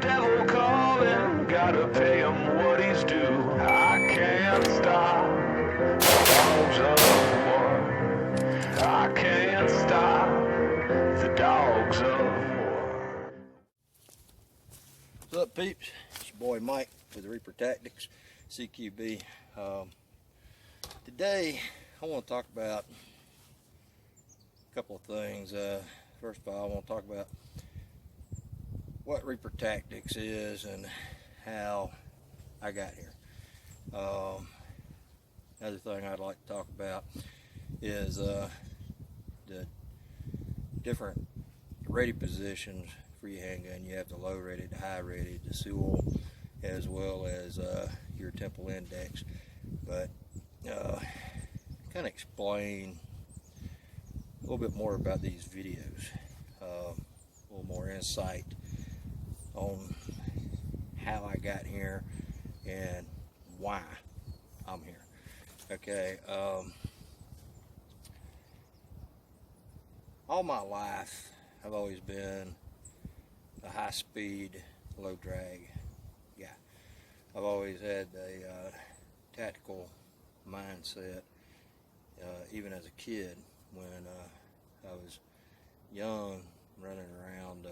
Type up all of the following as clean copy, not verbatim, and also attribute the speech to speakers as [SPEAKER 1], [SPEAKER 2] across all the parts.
[SPEAKER 1] devil calling, gotta pay him what he's due. I can't stop the dogs of war. I can't stop the dogs of war.
[SPEAKER 2] What's up, peeps? It's your boy Mike with Reaper Tactics, CQB. Today, I want to talk about a couple of things. First of all, I want to talk about what Reaper Tactics is and how I got here. Another thing I'd like to talk about is the different ready positions for your handgun. You have the low ready, the high ready, the Sewell, as well as your temple index. But kind of explain a little bit more about these videos, a little more insight on how I got here and why I'm here. Okay, all my life I've always been a high speed, low drag guy. I've always had a tactical mindset, even as a kid when I was young, running around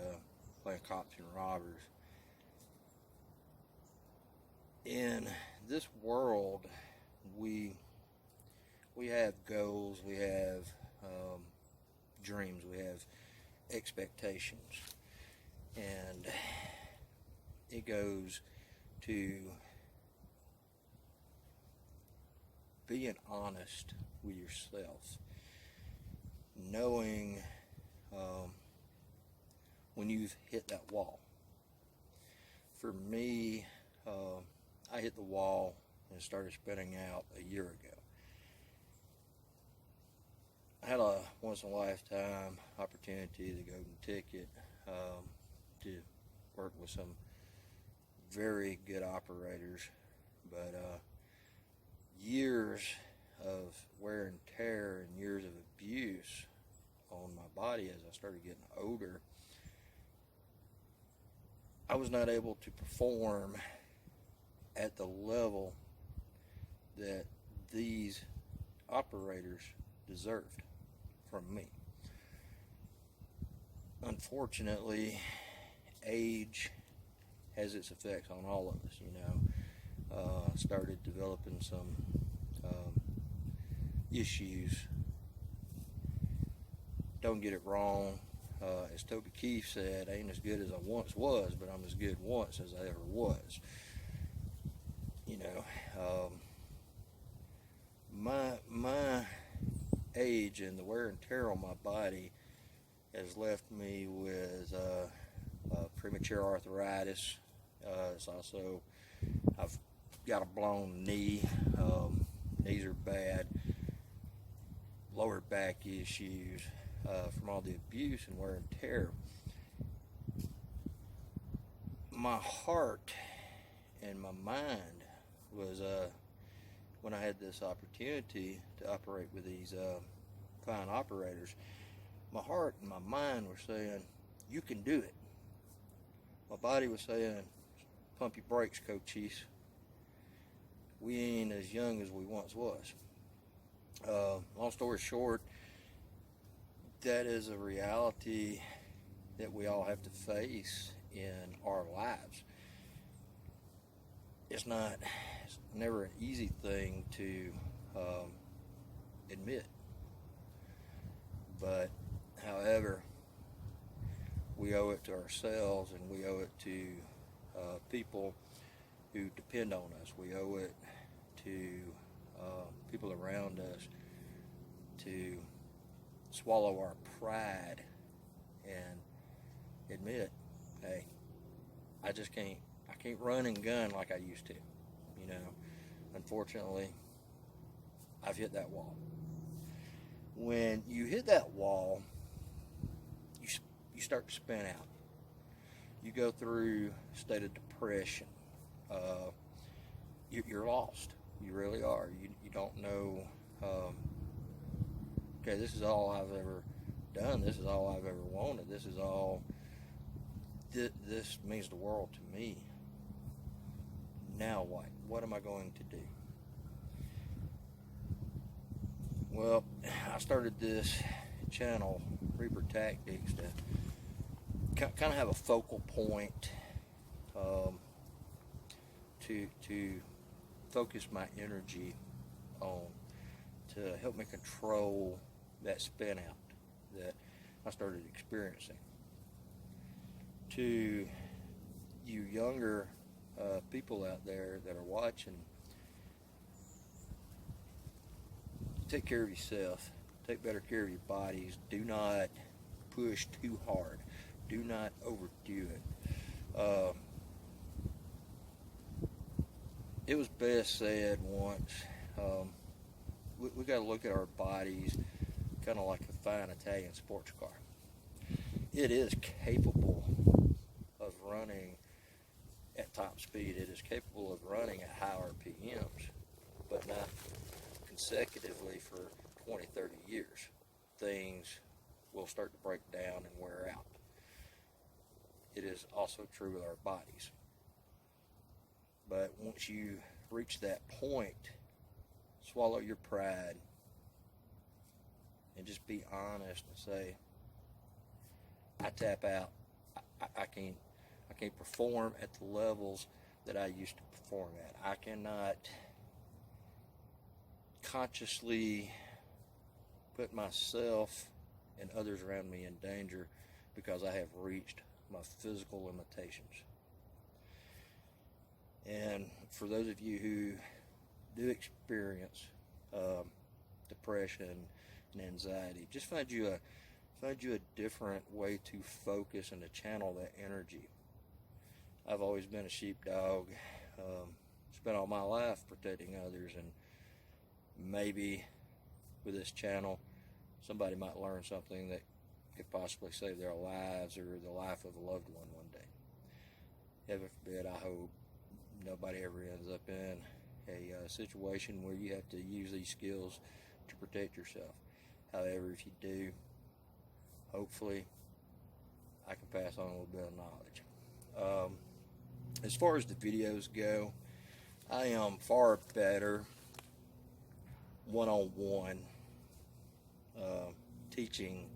[SPEAKER 2] playing cops and robbers. In this world, we have goals, we have dreams, we have expectations, and it goes to being honest with yourself, knowing when you've hit that wall. For me, I hit the wall and started spinning out a year ago. I had a once-in-a-lifetime opportunity, the golden ticket, to work with some very good operators, but years of wear and tear and years of abuse on my body as I started getting older, I was not able to perform at the level that these operators deserved from me. Unfortunately, age has its effects on all of us, you know. Started developing some issues. Don't get it wrong. As Toby Keith said, I ain't as good as I once was, but I'm as good once as I ever was. You know, my age and the wear and tear on my body has left me with premature arthritis. It's also, I've got a blown knee. Knees are bad. Lower back issues from all the abuse and wear and tear. My heart and my mind was when I had this opportunity to operate with these fine operators, my heart and my mind were saying, you can do it. My body was saying, pump your brakes, Coachies. We ain't as young as we once was. Long story short, that is a reality that we all have to face in our lives. It's never an easy thing to admit. But, however, we owe it to ourselves and we owe it to people who depend on us. We owe it to people around us to swallow our pride and admit, hey, I can't run and gun like I used to. You know, unfortunately, I've hit that wall. When you hit that wall, you start to spin out. You go through a state of depression. You're lost. You really are. You don't know, okay, this is all I've ever done. This is all I've ever wanted. This is all this means the world to me. Now what? What am I going to do? Well, I started this channel, Reaper Tactics, to kind of have a focal point, to focus my energy on, to help me control that spin out that I started experiencing. To you younger people out there that are watching, take care of yourself, take better care of your bodies. Do not push too hard, do not overdo it. It was best said once, we got to look at our bodies kind of like a fine Italian sports car. It is capable of running at top speed. It is capable of running at high RPMs, but not consecutively for 20, 30 years. Things will start to break down and wear out. It is also true with our bodies. But once you reach that point, swallow your pride and just be honest and say, I tap out. I can't perform at the levels that I used to perform at. I cannot consciously put myself and others around me in danger because I have reached my physical limitations. And for those of you who do experience depression and anxiety, just find you a different way to focus and to channel that energy. I've always been a sheepdog, spent all my life protecting others, and maybe with this channel somebody might learn something that could possibly save their lives or the life of a loved one day. Heaven forbid, I hope nobody ever ends up in a situation where you have to use these skills to protect yourself. However, if you do, hopefully I can pass on a little bit of knowledge. As far as the videos go, I am far better one-on-one teaching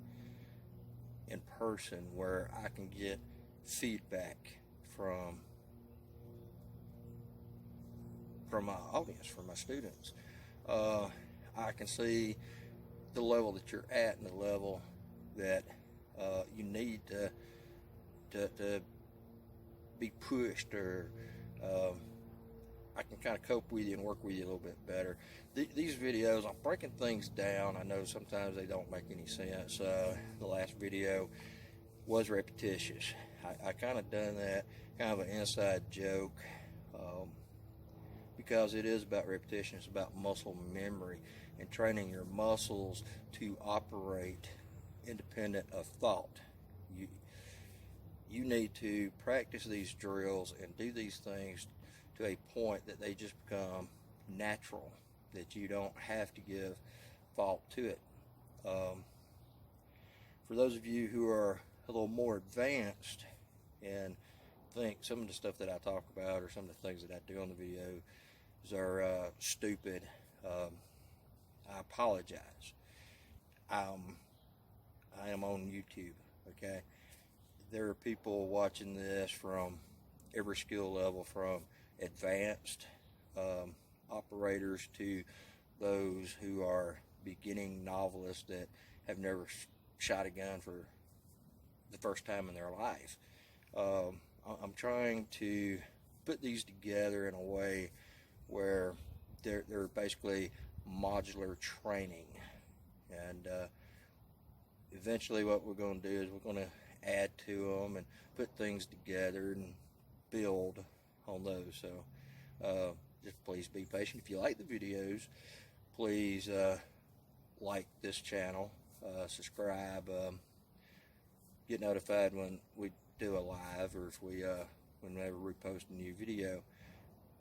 [SPEAKER 2] in person, where I can get feedback from my audience, from my students. I can see the level that you're at and the level that you need to be pushed, or I can kind of cope with you and work with you a little bit better. These videos, I'm breaking things down. I know sometimes they don't make any sense. The last video was repetitious. I kind of done that, kind of an inside joke, because it is about repetition. It's about muscle memory and training your muscles to operate independent of thought. You need to practice these drills and do these things to a point that they just become natural, that you don't have to give thought to it. For those of you who are a little more advanced and think some of the stuff that I talk about or some of the things that I do on the videos are stupid, I apologize. I am on YouTube, okay? There are people watching this from every skill level, from advanced operators to those who are beginning novelists that have never shot a gun for the first time in their life. I'm trying to put these together in a way where they're basically modular training, and eventually what we're going to do is we're going to add to them and put things together and build on those. So just please be patient. If you like the videos, please like this channel, subscribe, get notified when we do a live, or if whenever we post a new video.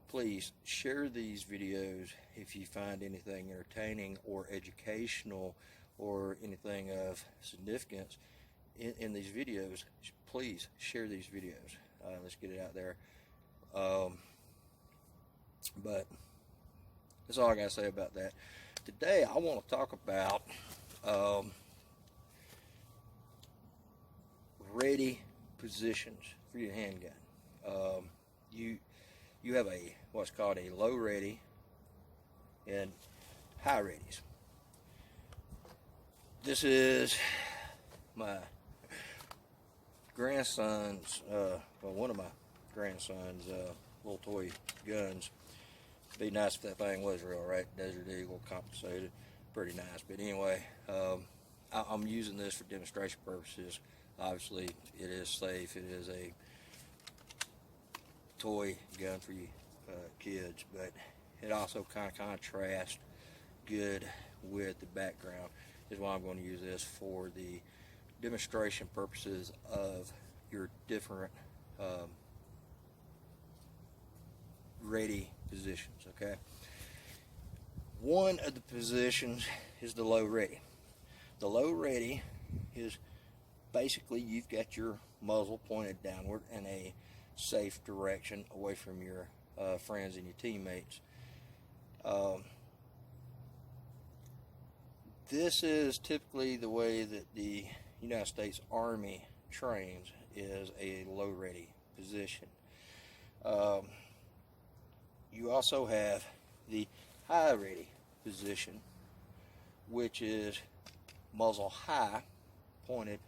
[SPEAKER 2] Please share these videos if you find anything entertaining or educational or anything of significance, in these videos, please share these videos. Let's get it out there. But that's all I gotta say about that. Today I want to talk about ready positions for your handgun. You have what's called a low ready and high readies. This is my grandson's, one of my grandson's little toy guns. Be nice if that thing was real, right? Desert Eagle, compensated, pretty nice. But anyway, I'm using this for demonstration purposes. Obviously, it is safe. It is a toy gun for you kids, but it also kind of contrasts good with the background. Is why I'm going to use this for the demonstration purposes of your different ready positions. Okay, one of the positions is the low ready. The low ready is basically you've got your muzzle pointed downward in a safe direction away from your friends and your teammates. This is typically the way that the United States Army trains, is a low ready position. You also have the high ready position, which is muzzle high, pointed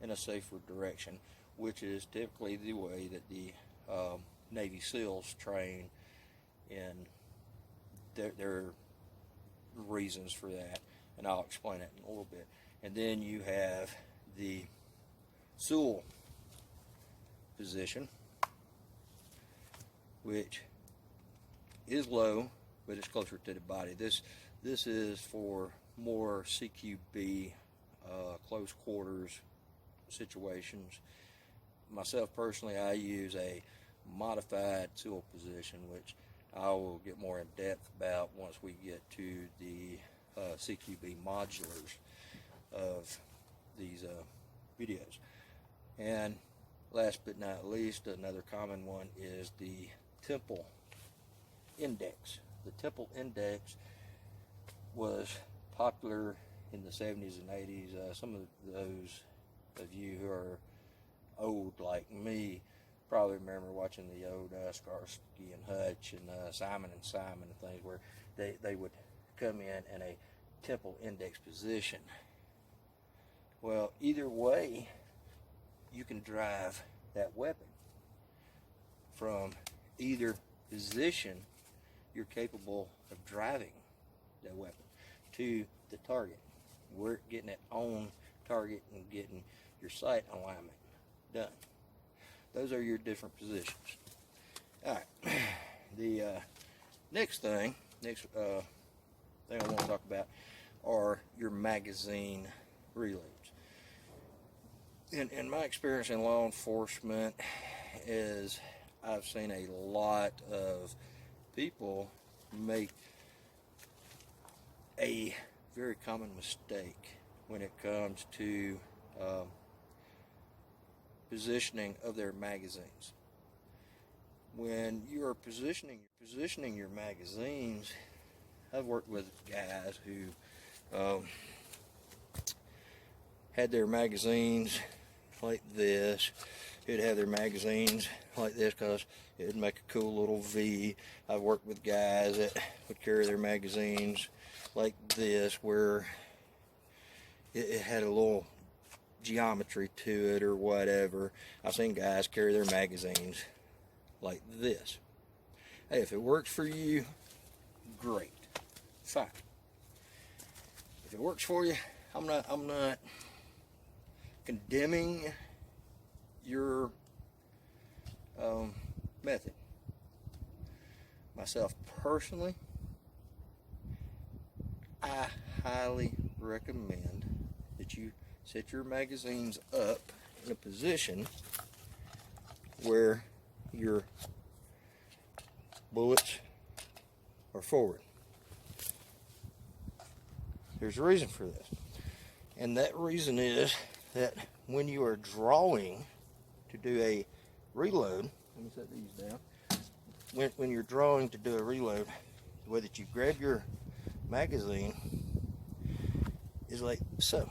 [SPEAKER 2] in a safer direction, which is typically the way that the Navy SEALs train, and their reasons for that, and I'll explain it in a little bit. And then you have the SEAL position, which is low, but it's closer to the body. This is for more CQB, close quarters situations. Myself personally, I use a modified SEAL position, which I will get more in depth about once we get to the CQB modulars of these videos. And last but not least, another common one is the temple index. The temple index was popular in the 70s and 80s. Some of those of you who are old like me probably remember watching the old Starsky and Hutch and Simon and Simon and things, where they would come in a temple index position. Well, either way, you can drive that weapon from either position. You're capable of driving that weapon to the target. We're getting it on target and getting your sight alignment done. Those are your different positions. All right. The next thing I want to talk about are your magazine reloads. In my experience in law enforcement, is I've seen a lot of people make a very common mistake when it comes to positioning of their magazines. When you are positioning your magazines, I've worked with guys who had their magazines like this. It'd have their magazines like this because it'd make a cool little V. I've worked with guys that would carry their magazines like this, where it had a little geometry to it or whatever. I've seen guys carry their magazines like this. Hey, if it works for you, great, fine. If it works for you, I'm not condemning your method. Myself personally, I highly recommend that you set your magazines up in a position where your bullets are forward. There's a reason for this, and that reason is that when you are drawing to do a reload, let me set these down. When you're drawing to do a reload, the way that you grab your magazine is like so.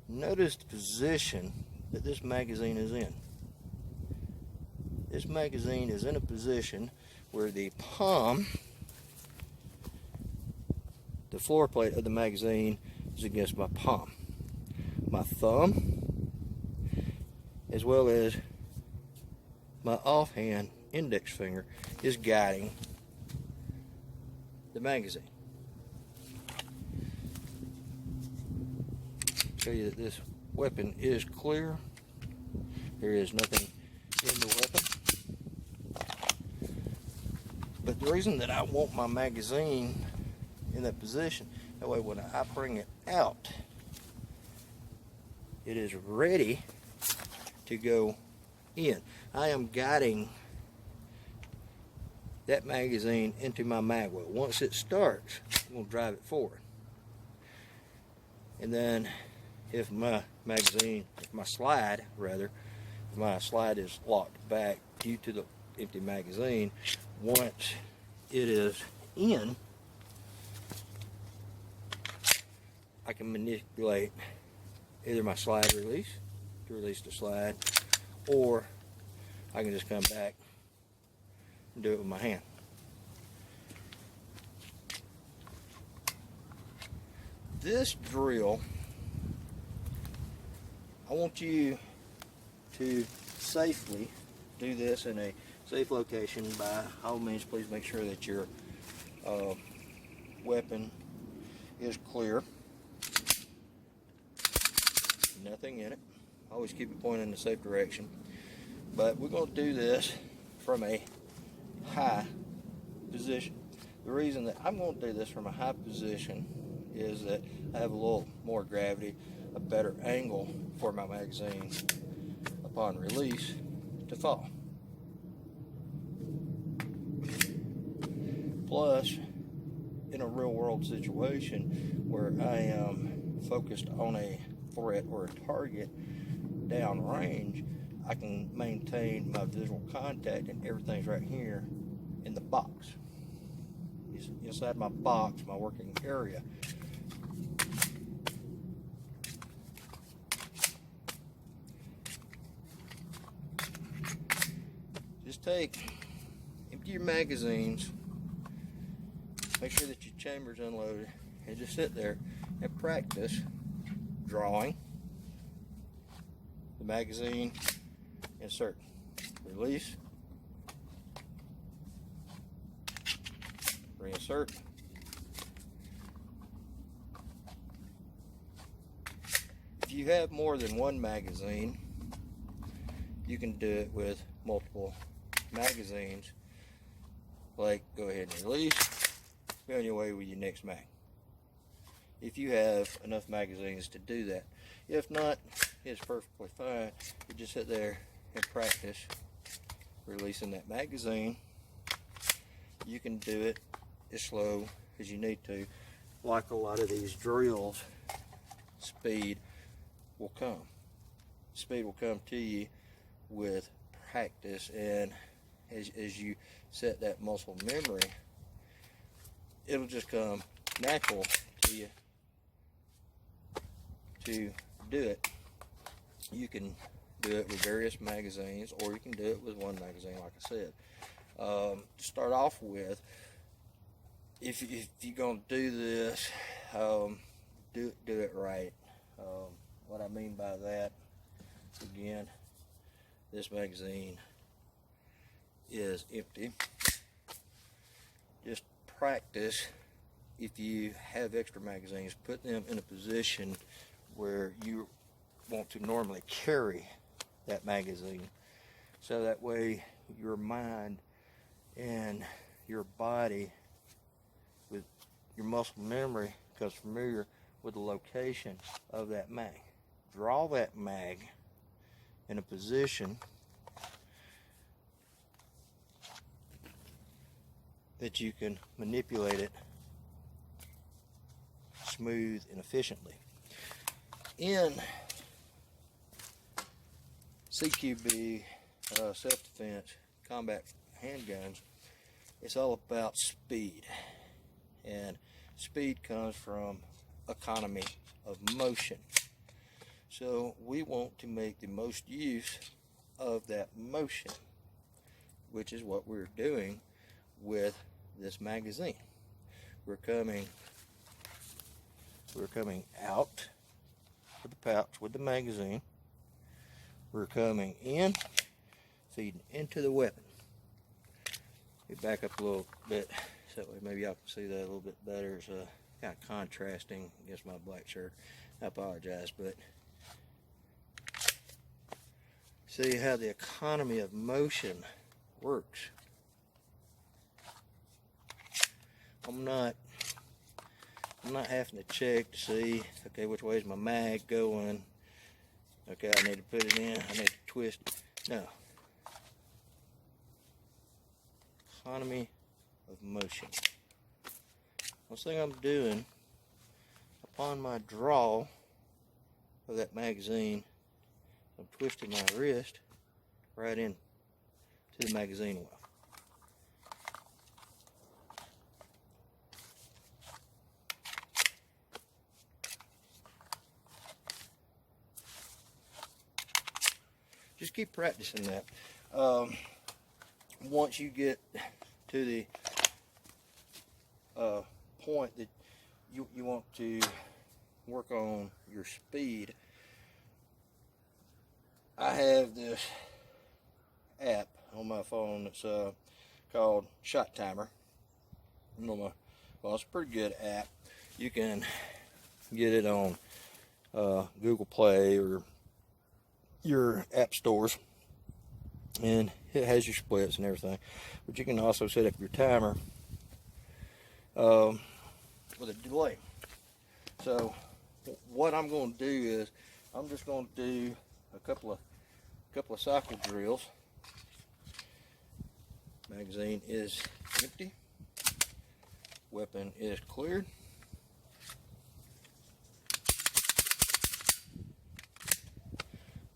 [SPEAKER 2] Notice the position that this magazine is in. This magazine is in a position where the palm, the floor plate of the magazine, is against my palm. My thumb, as well as my offhand index finger, is guiding the magazine. Show you that this weapon is clear. There is nothing in the weapon. But the reason that I want my magazine in that position, that way when I bring it out, it is ready to go in. I am guiding that magazine into my mag well. Once it starts, I'm going to drive it forward. And then if my slide is locked back due to the empty magazine, once it is in, I can manipulate either my slide release to release the slide, or I can just come back and do it with my hand. This drill, I want you to safely do this in a safe location. By all means, please make sure that your weapon is clear. Nothing in it. Always keep it pointed in the safe direction. But we're going to do this from a high position. The reason that I'm going to do this from a high position is that I have a little more gravity, a better angle for my magazine upon release to fall. Plus, in a real world situation where I am focused on a threat or a target downrange, I can maintain my visual contact and everything's right here in the box. Inside my box, my working area. Just empty your magazines, make sure that your chamber's unloaded, and just sit there and practice drawing the magazine, insert, release, reinsert. If you have more than one magazine, you can do it with multiple magazines. Like, go ahead and release, be on your way with your next mag. If you have enough magazines to do that. If not, it's perfectly fine. You just sit there and practice releasing that magazine. You can do it as slow as you need to. Like a lot of these drills, speed will come. Speed will come to you with practice, and as you set that muscle memory, it'll just come natural to you to do it. You can do it with various magazines, or you can do it with one magazine, like I said. To start off with, if you're going to do this, do it right. What I mean by that, again, this magazine is empty. Just practice. If you have extra magazines, put them in a position where you want to normally carry that magazine, so that way your mind and your body, with your muscle memory, becomes familiar with the location of that mag. Draw that mag in a position that you can manipulate it smooth and efficiently. In CQB, self-defense, combat handguns, it's all about speed. And speed comes from economy of motion. So we want to make the most use of that motion, which is what we're doing with this magazine. We're coming out with the pouch with the magazine. We're coming in, feeding into the weapon. We back up a little bit so that way maybe y'all can see that a little bit better. It's kind of contrasting against my black shirt. I apologize, but see how the economy of motion works. I'm not having to check to see, okay, which way is my mag going. Okay, I need to put it in, I need to twist it. No. Economy of motion. One thing I'm doing, upon my draw of that magazine, I'm twisting my wrist right in to the magazine well. Just keep practicing that. Once you get to the point that you want to work on your speed, I have this app on my phone that's called Shot Timer. Well, it's a pretty good app. You can get it on Google Play or your app stores, and it has your splits and everything, but you can also set up your timer with a delay. So what I'm going to do is I'm just going to do a couple of cycle drills. Magazine is empty, weapon is cleared.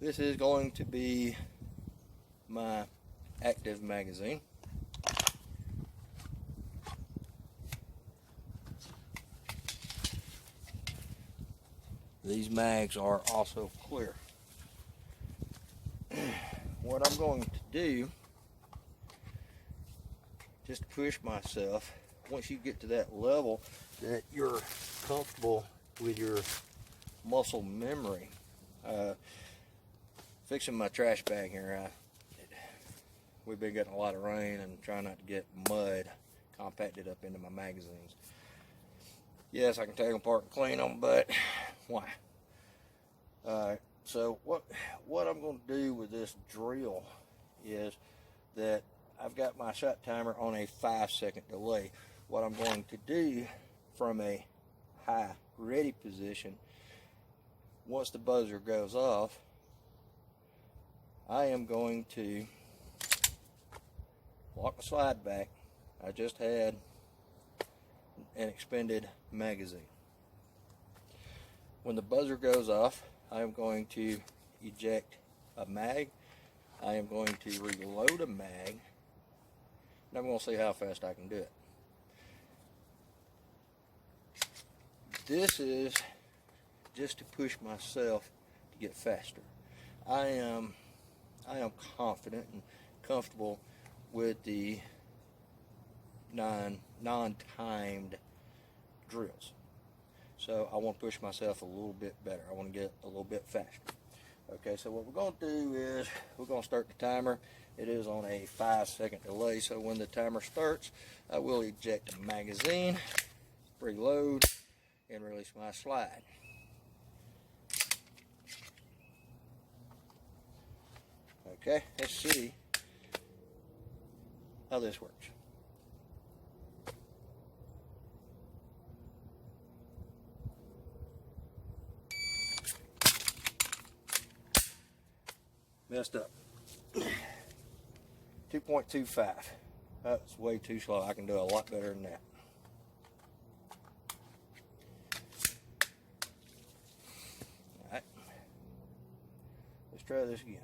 [SPEAKER 2] This is going to be my active magazine. These mags are also clear. What I'm going to do, just to push myself, once you get to that level that you're comfortable with your muscle memory, fixing my trash bag here, we've been getting a lot of rain and trying not to get mud compacted up into my magazines. Yes, I can take them apart and clean them, but why? So what I'm going to do with this drill is that I've got my shot timer on a 5-second delay. What I'm going to do from a high ready position, once the buzzer goes off, I am going to lock the slide back. I just had an expended magazine. When the buzzer goes off, I am going to eject a mag. I am going to reload a mag, and I'm going to see how fast I can do it. This is just to push myself to get faster. I am confident and comfortable with the non-timed drills. So I want to push myself a little bit better. I want to get a little bit faster. Okay, so what we're going to do is we're going to start the timer. It is on a 5-second delay, so when the timer starts, I will eject a magazine, reload, and release my slide. Okay, let's see how this works. Messed up. 2.25. That's way too slow. I can do a lot better than that. Alright. Let's try this again.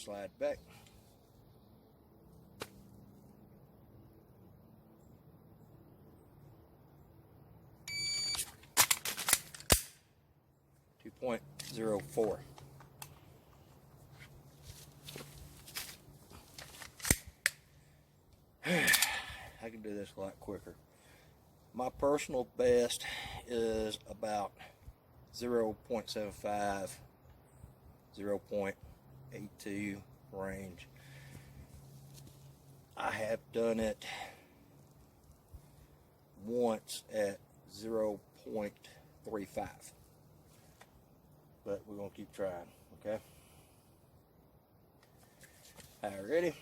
[SPEAKER 2] slide back. .04. I can do this a lot quicker. My personal best is about 0.75, 0.82 range. I have done it once at 0.35, but we're gonna keep trying, okay? All right, ready?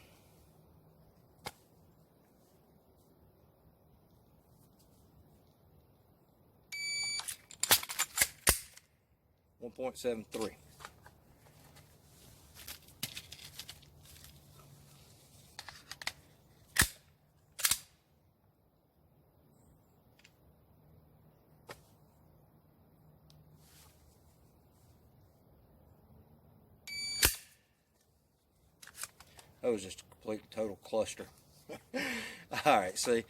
[SPEAKER 2] .73. That was just a complete total cluster. All right, see,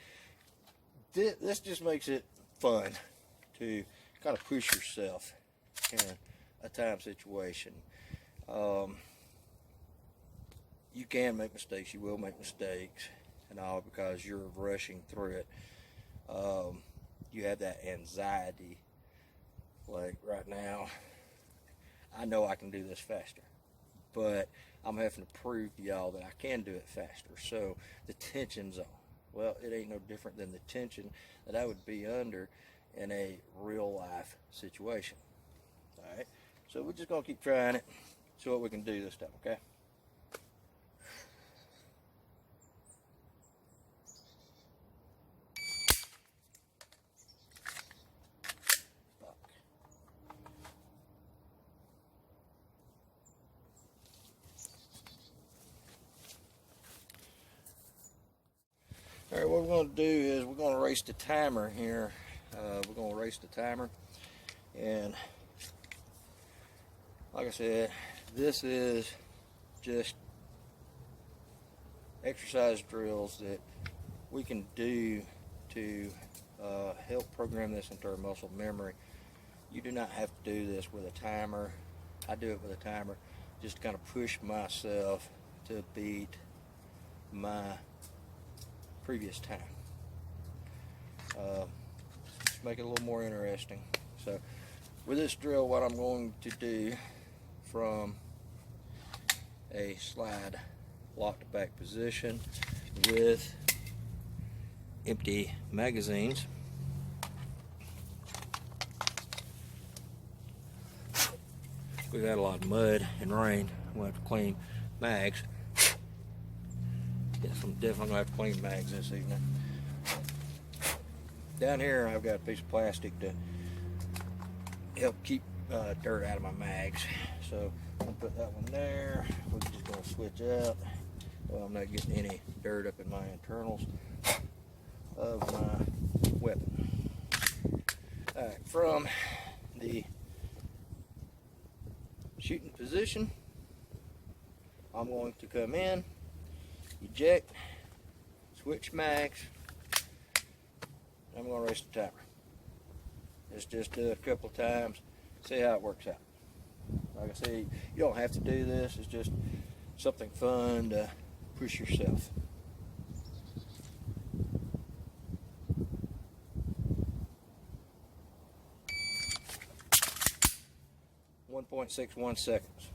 [SPEAKER 2] this just makes it fun to kind of push yourself in a time situation. You can make mistakes. You will make mistakes and all because you're rushing through it. You have that anxiety. Like right now, I know I can do this faster, but I'm having to prove to y'all that I can do it faster. So the tension's on. Well, it ain't no different than the tension that I would be under in a real life situation. All right, so we're just gonna keep trying it, see what we can do this time, okay? All right, what we're going to do is we're going to erase the timer here. We're going to erase the timer, and like I said, this is just exercise drills that we can do to help program this into our muscle memory. You do not have to do this with a timer. I do it with a timer just to kind of push myself to beat my previous time. Just make it a little more interesting. So with this drill, what I'm going to do from a slide locked back position with empty magazines, we've had a lot of mud and rain. We'll have to clean mags. Yes, I'm definitely gonna have to clean mags this evening. Down here I've got a piece of plastic to help keep dirt out of my mags. So I'm gonna put that one there. We're just gonna switch out. Well, I'm not getting any dirt up in my internals of my weapon. Alright, from the shooting position, I'm going to come in, eject, switch mags. I'm going to erase the timer. Let's just do it a couple of times, see how it works out. Like I say, you don't have to do this. It's just something fun to push yourself. .61 seconds.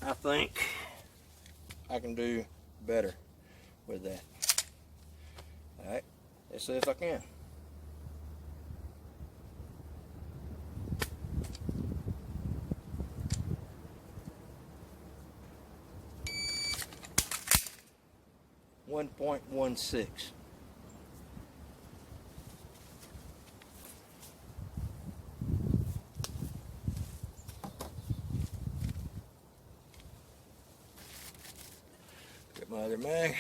[SPEAKER 2] I think I can do better with that. Alright, let's see if I can. .16. Get my other mag. Let's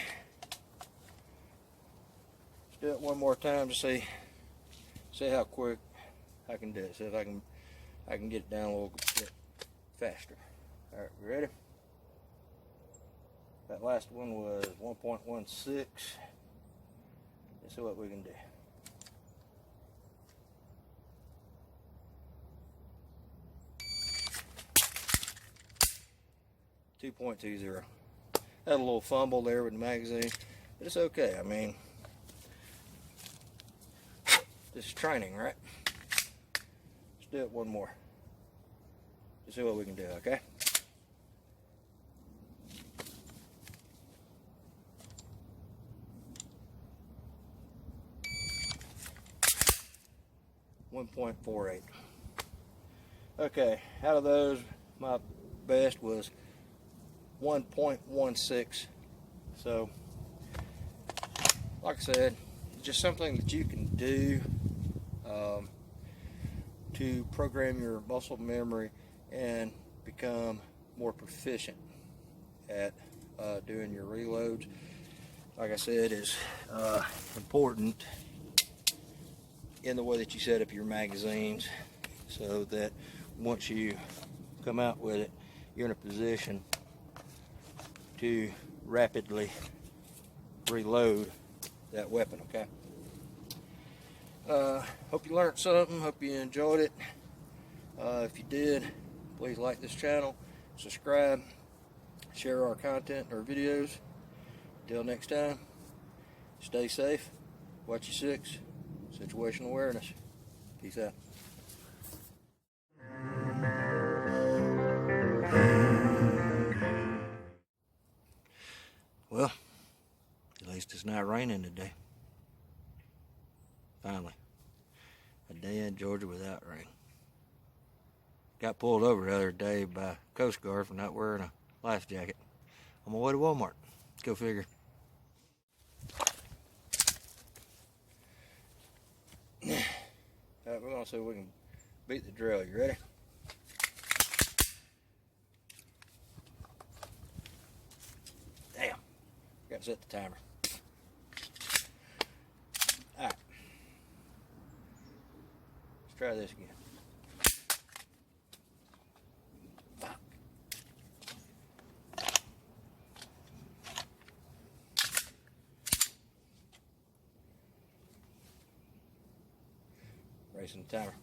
[SPEAKER 2] do it one more time to see See how quick I can do it. See if I can get it down a little bit faster. All right, we ready? That last one was 1.16. Let's see what we can do. 2.20. Had a little fumble there with the magazine, but it's okay. I mean, this is training, right? Let's do it one more. Let's see what we can do, okay? .48. Okay, out of those, my best was 1.16. So, like I said, just something that you can do to program your muscle memory and become more proficient at doing your reloads. Like I said, is important in the way that you set up your magazines, so that once you come out with it, you're in a position to rapidly reload that weapon, okay? Hope you learned something, hope you enjoyed it. If you did, please like this channel, subscribe, share our content, our videos. Till next time, stay safe, watch your six, situational awareness. Peace out. Well, at least it's not raining today. Finally, a day in Georgia without rain. Got pulled over the other day by Coast Guard for not wearing a life jacket on my way to Walmart. Go figure. Alright, we're gonna see if we can beat the drill. You ready? Damn. Gotta set the timer. Alright. Let's try this again. Fuck. Racing the timer.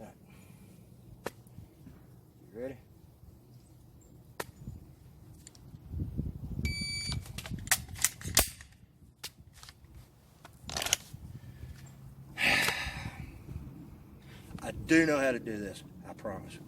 [SPEAKER 2] Alright. You ready? I do know how to do this, I promise.